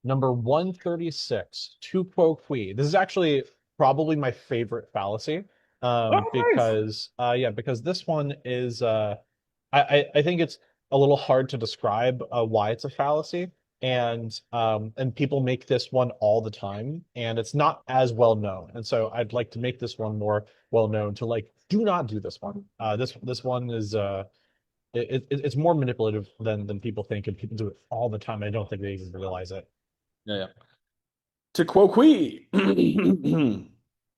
Number 136, tu quoque. This is actually probably my favorite fallacy. Oh, nice. Because this one is I think it's a little hard to describe why it's a fallacy. And people make this one all the time, and it's not as well known. And so I'd like to make this one more well known to like, do not do this one. This one is it's more manipulative than people think, and people do it all the time. I don't think they even realize it. Yeah, yeah. To quoque,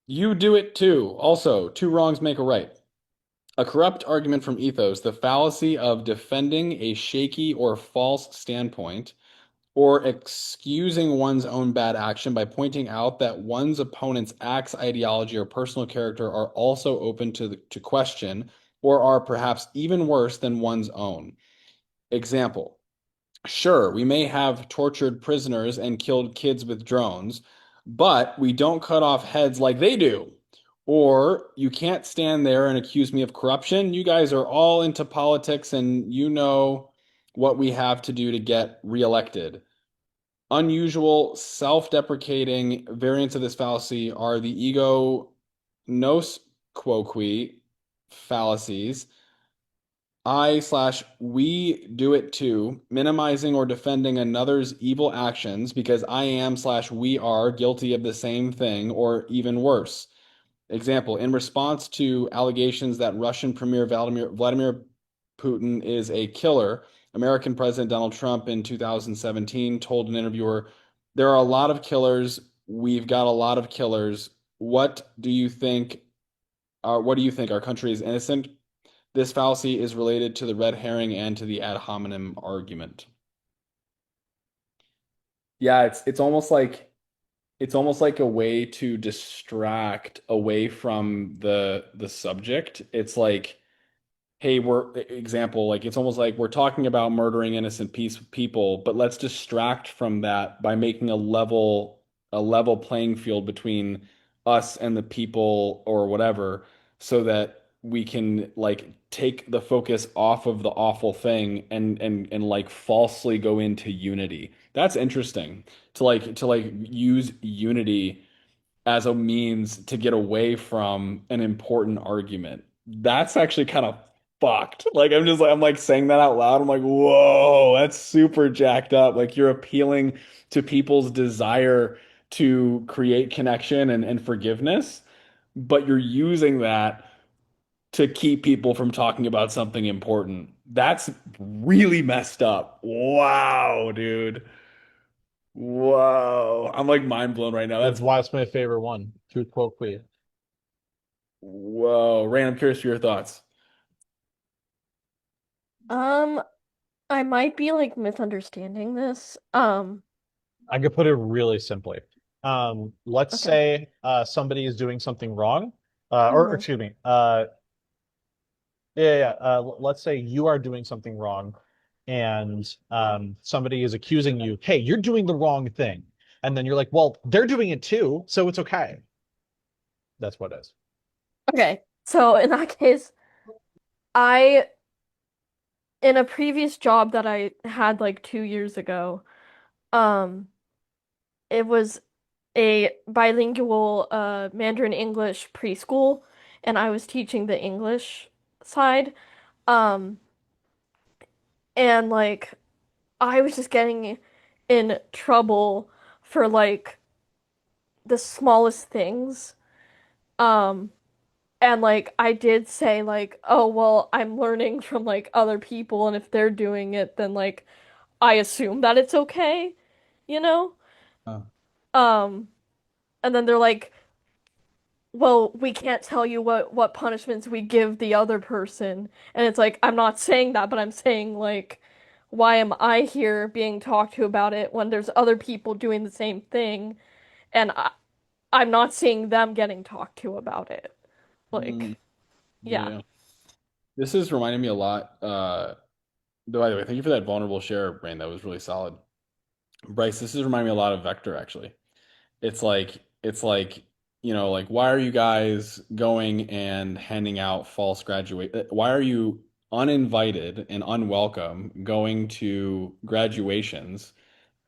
you do it too. Also, two wrongs make a right. A corrupt argument from ethos, the fallacy of defending a shaky or false standpoint, or excusing one's own bad action by pointing out that one's opponent's acts, ideology, or personal character are also open to question, or are perhaps even worse than one's own. Example. Sure, we may have tortured prisoners and killed kids with drones, but we don't cut off heads like they do. Or you can't stand there and accuse me of corruption. You guys are all into politics and you know what we have to do to get reelected. Unusual, self-deprecating variants of this fallacy are the ego nos quoque fallacies. I slash we do it too, minimizing or defending another's evil actions because I am slash we are guilty of the same thing or even worse. Example, in response to allegations that Russian Premier Vladimir Putin is a killer, American President Donald Trump in 2017 told an interviewer, "There are a lot of killers. We've got a lot of killers. What do you think? Our country is innocent?" This fallacy is related to the red herring and to the ad hominem argument. Yeah, it's almost like a way to distract away from the subject. It's like, hey, it's almost like we're talking about murdering innocent people, but let's distract from that by making a level playing field between us and the people or whatever, so that we can like take the focus off of the awful thing and like falsely go into unity. That's interesting to like use unity as a means to get away from an important argument. That's actually kind of fucked. Like I'm like saying that out loud. I'm like, whoa, that's super jacked up. Like you're appealing to people's desire to create connection and forgiveness, but you're using that to keep people from talking about something important. That's really messed up. Wow, dude. Whoa. I'm like mind blown right now. That's That's why it's my favorite one. Tu quoque. Whoa, Rain, I'm curious for your thoughts. Um, I might be like misunderstanding this. I could put it really simply. Let's Okay. say somebody is doing something wrong, or Hmm. excuse me, let's say you are doing something wrong, and somebody is accusing you, "Hey, you're doing the wrong thing," and then you're like, "Well, they're doing it too, so it's okay." That's what it is. Okay. So in that case, I in a previous job that I had like 2 years ago, um, it was a bilingual Mandarin English preschool, and I was teaching the English side. Um, and like I was just getting in trouble for like the smallest things. Um, and like I did say like, oh well, I'm learning from like other people, and if they're doing it, then like I assume that it's okay, you know? Oh. Um, and then they're like, well, we can't tell you what punishments we give the other person. And it's like, I'm not saying that, but I'm saying like, why am I here being talked to about it when there's other people doing the same thing, and I'm not seeing them getting talked to about it. Mm, Like, yeah, yeah. yeah. This is reminding me a lot. By the way, thank you for that vulnerable share, Rain. That was really solid. Bryce, this is reminding me a lot of Vector, actually. It's like, why are you guys going and handing out false graduate? Why are you uninvited and unwelcome going to graduations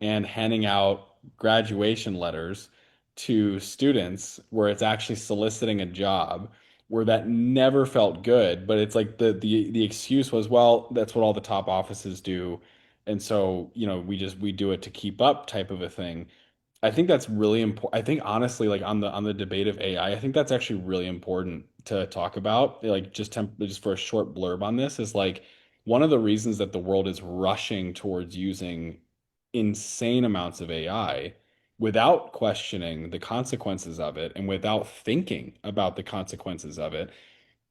and handing out graduation letters to students where it's actually soliciting a job where that never felt good, but it's like the excuse was, well, that's what all the top offices do. And so, we do it to keep up type of a thing. I think that's really important. I think honestly, like on the debate of AI, I think that's actually really important to talk about. Like just for a short blurb on this is like one of the reasons that the world is rushing towards using insane amounts of AI without questioning the consequences of it and without thinking about the consequences of it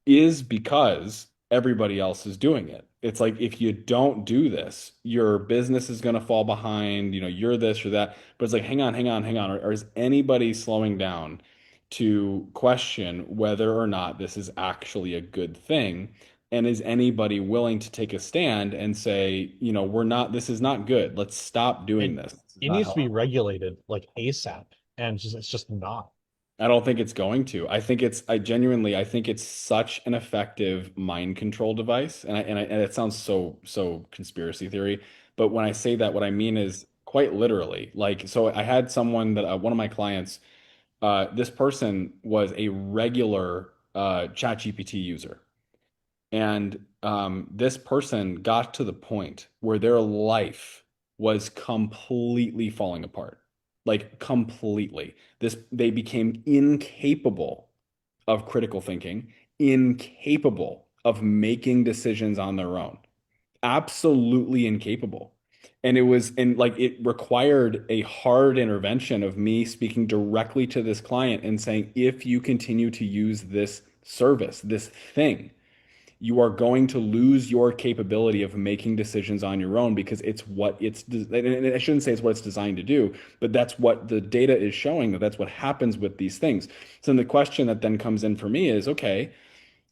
is because everybody else is doing it. It's like if you don't do this, your business is going to fall behind, you're this or that. But it's like, hang on, hang on, hang on. Or is anybody slowing down to question whether or not this is actually a good thing? And is anybody willing to take a stand and say, this is not good. Let's stop doing It this. This is it not needs to be helpful. regulated like ASAP, and it's just not. I don't think it's going to. I think it's such an effective mind control device. And it sounds so conspiracy theory. But when I say that, what I mean is quite literally. Like, so I had someone that one of my clients, this person was a regular ChatGPT user. And this person got to the point where their life was completely falling apart, like completely. They became incapable of critical thinking, incapable of making decisions on their own, absolutely incapable. And like it required a hard intervention of me speaking directly to this client and saying, if you continue to use this service, this thing, you are going to lose your capability of making decisions on your own because it's what and I shouldn't say it's what it's designed to do, but that's what the data is showing that that's what happens with these things. So then the question that then comes in for me is, okay,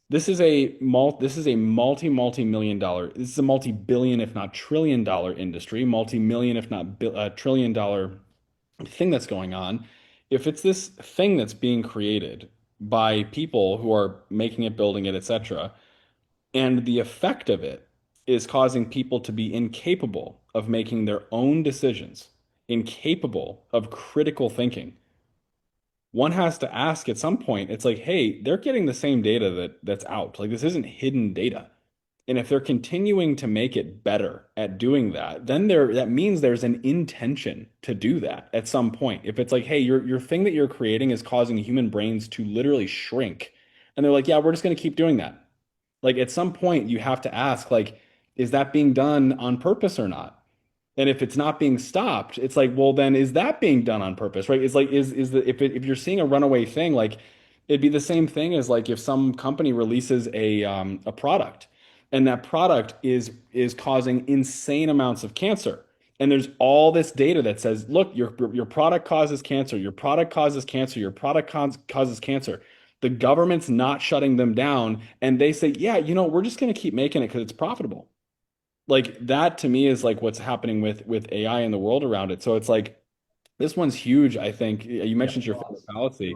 this is a multi-million dollar, this is a multi-billion, if not trillion dollar industry, multi-million, if not trillion dollar thing that's going on. If it's this thing that's being created by people who are making it, building it, etc., and the effect of it is causing people to be incapable of making their own decisions, incapable of critical thinking. One has to ask at some point, it's like, hey, they're getting the same data that's out. Like this isn't hidden data. And if they're continuing to make it better at doing that, then that means there's an intention to do that at some point. If it's like, hey, your thing that you're creating is causing human brains to literally shrink. And they're like, yeah, we're just going to keep doing that. Like at some point you have to ask, like, is that being done on purpose or not? And if it's not being stopped, it's like, well, then is that being done on purpose, right? It's like, is the if you're seeing a runaway thing, like it'd be the same thing as like if some company releases a product and that product is causing insane amounts of cancer. And there's all this data that says, look, your product causes cancer, your product causes cancer, your product causes cancer. The government's not shutting them down, and they say, yeah, we're just going to keep making it because it's profitable. Like that to me is like what's happening with AI in the world around it. So it's like this one's huge. I think you Yeah. mentioned your favorite fallacy.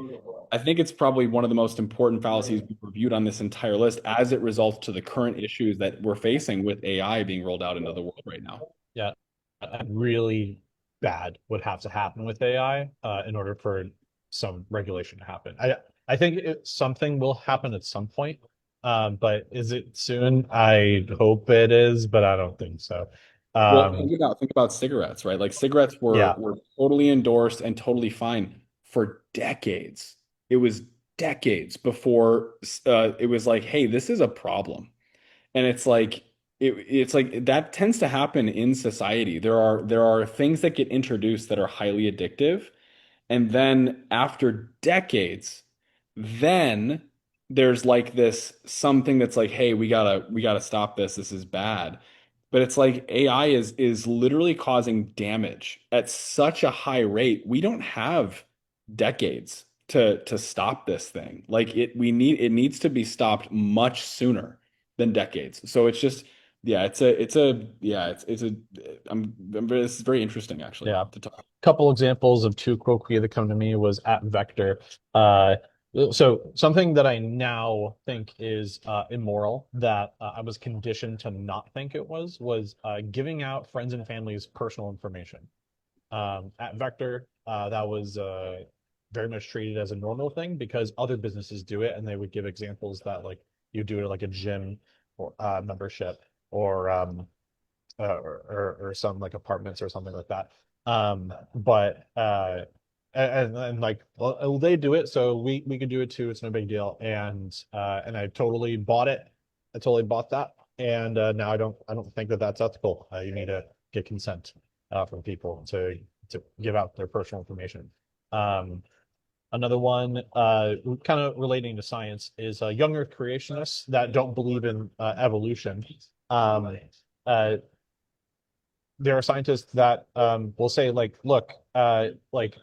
I think it's probably one of the most important fallacies we've reviewed on this entire list as it results to the current issues that we're facing with AI being rolled out into the world right now. Yeah, really bad would have to happen with AI in order for some regulation to happen. I think something will happen at some point, but is it soon? I hope it is, but I don't think so. Well, Um, think about cigarettes, right? Like cigarettes yeah, were totally endorsed and totally fine for decades. It was decades before it was like, hey, this is a problem. And it's like that tends to happen in society. There are things that get introduced that are highly addictive, and then after decades, then there's like this something that's like, hey, we gotta stop this. This is bad. But it's like AI is literally causing damage at such a high rate. We don't have decades to stop this thing. Like it needs to be stopped much sooner than decades. So it's just yeah, it's a this is very interesting actually yeah. to talk. Couple examples of two Quoque that come to me was at Vector. Uh, so something that I now think is immoral that I was conditioned to not think it was giving out friends and family's personal information. At Vector, that was very much treated as a normal thing because other businesses do it, and they would give examples that like you do it at like a gym or membership or or some like apartments or something like that. But and like well, they do it, so we could do it too. It's no big deal. And I totally bought it. I totally bought that. And now I don't think that that's ethical. You need to get consent from people to give out their personal information. Um, Another one, kind of relating to science, is young Earth creationists that don't believe in evolution. Um, uh, there are scientists that will say like, look, like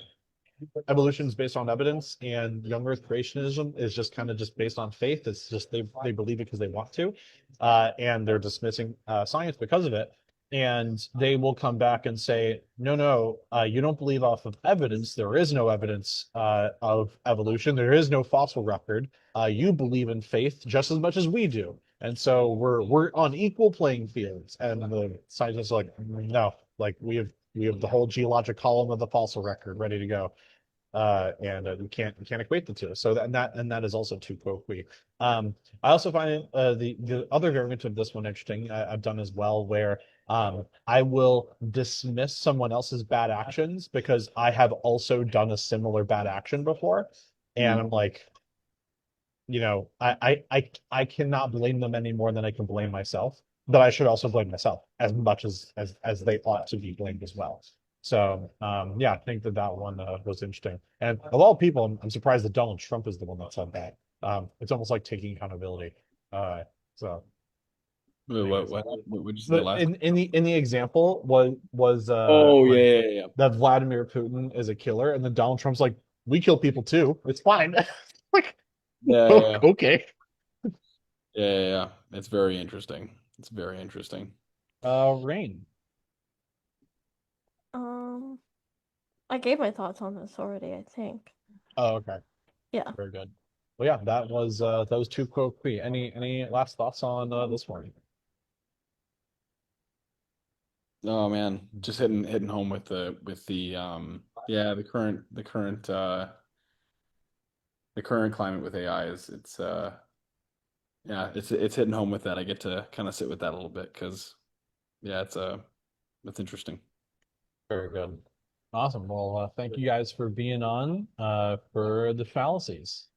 evolution is based on evidence, and young Earth creationism is just kind of just based on faith. It's just they believe it because they want to, and they're dismissing science because of it. And they will come back and say, no, no, you don't believe off of evidence. There is no evidence of evolution. There is no fossil record. You believe in faith just as much as we do. And so we're on equal playing fields. And the scientists are like, no, like we have the whole geologic column of the fossil record ready to go. And you can't equate the two. So and that is also too Quoque. I also find the other variant of this one interesting. I've done as well, where I will dismiss someone else's bad actions because I have also done a similar bad action before, and Mm. I'm like, I cannot blame them any more than I can blame myself. But I should also blame myself as much as they ought to be blamed as well. So yeah, I think that that one was interesting. And of all people, I'm surprised that Donald Trump is the one that said that. It's almost like taking accountability. So Wait, anyways, what would you say the but last? in the example was Oh yeah, like yeah, yeah, that Vladimir Putin is a killer, and then Donald Trump's like, we kill people too. It's fine. Like, yeah, oh, yeah, okay. yeah, yeah, yeah. It's very interesting. It's very interesting. Rain. Um, I gave my thoughts on this already, I think. Oh, okay. Yeah. Very good. Well, yeah, that was those two Quoque. Any last thoughts on this one? Oh man, just hitting home with the yeah, the current climate with AI is it's yeah, it's hitting home with that. I get to kind of sit with that a little bit because yeah, that's interesting. Very good. Awesome. Well, thank you guys for being on for the fallacies.